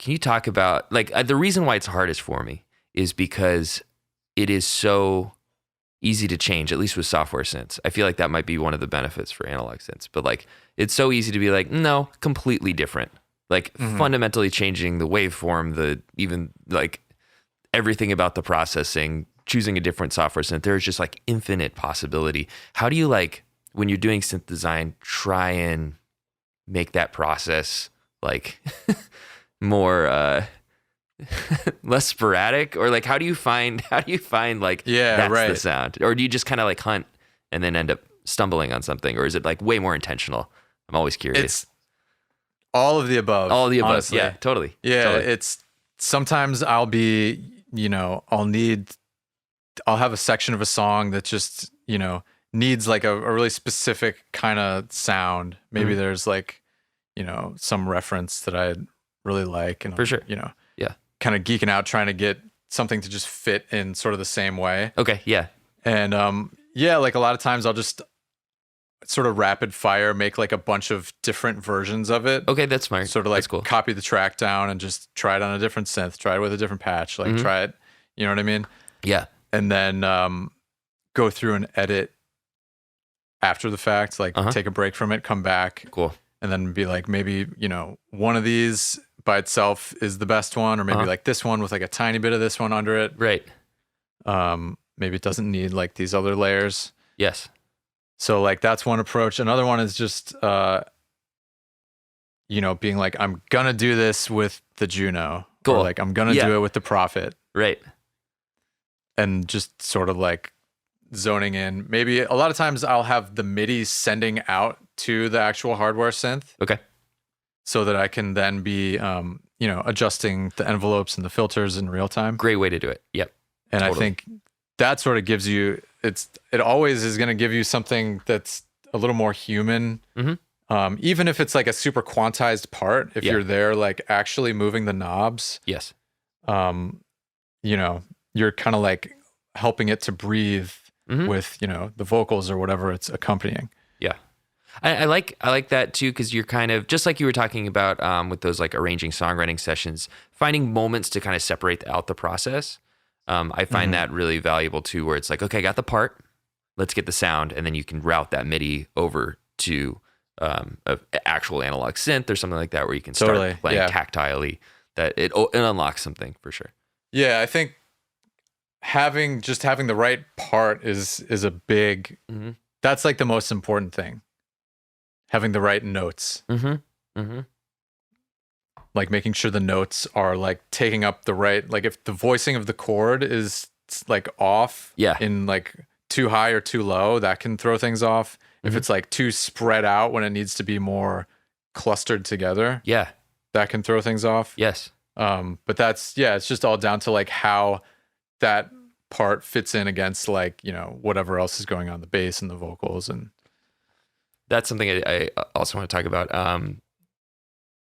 can you talk about like the reason why it's hardest for me is because it is so easy to change, at least with software synths. I feel like that might be one of the benefits for analog synths, but like it's so easy to be like, no, completely different. Like fundamentally changing the waveform, even like everything about the processing, choosing a different software synth. There's just like infinite possibility. How do you like, when you're doing synth design, try and make that process like more less sporadic, or like how do you find like that's the sound, or do you just kind of like hunt and then end up stumbling on something, or is it like way more intentional? I'm always curious. It's all of the above. All of the above. Honestly. Yeah, totally. Yeah, totally. it's sometimes I'll be, I'll have a section of a song that just, needs like a really specific kind of sound. Maybe there's like, some reference that I really like, and for sure, yeah, kind of geeking out trying to get something to just fit in sort of the same way. Okay, yeah. And like a lot of times I'll just sort of rapid fire make like a bunch of different versions of it. Okay, that's smart. Sort of like cool. Copy the track down and just try it on a different synth, try it with a different patch, like try it, you know what I mean? Yeah. And then go through and edit after the fact, like take a break from it, come back. Cool. And then be like, maybe, one of these by itself is the best one, or maybe like this one with like a tiny bit of this one under it. Right. Maybe it doesn't need like these other layers. Yes. So like that's one approach. Another one is just, being like, I'm going to do this with the Juno. Cool. Or like, I'm going to do it with the Prophet. Right. And just sort of like zoning in. Maybe a lot of times I'll have the MIDI sending out to the actual hardware synth. Okay. So that I can then be, adjusting the envelopes and the filters in real time. Great way to do it. Yep. And totally. I think that sort of gives you, it always is going to give you something that's a little more human. Even if it's like a super quantized part, if you're there, like actually moving the knobs. Yes. You're kind of like helping it to breathe with, the vocals or whatever it's accompanying. Yeah. I like that too, because you're kind of, just like you were talking about with those like arranging songwriting sessions, finding moments to kind of separate out the process. I find that really valuable too, where it's like, okay, I got the part, let's get the sound, and then you can route that MIDI over to an actual analog synth or something like that, where you can start playing tactilely. That it unlocks something for sure. Yeah, I think having the right part is a big. That's like the most important thing. Having the right notes. Like making sure the notes are like taking up the right, like if the voicing of the chord is like off in like too high or too low, that can throw things off. If it's like too spread out when it needs to be more clustered together, that can throw things off. Yes. But that's, it's just all down to like how that part fits in against like, whatever else is going on, the bass and the vocals. And that's something I also want to talk about.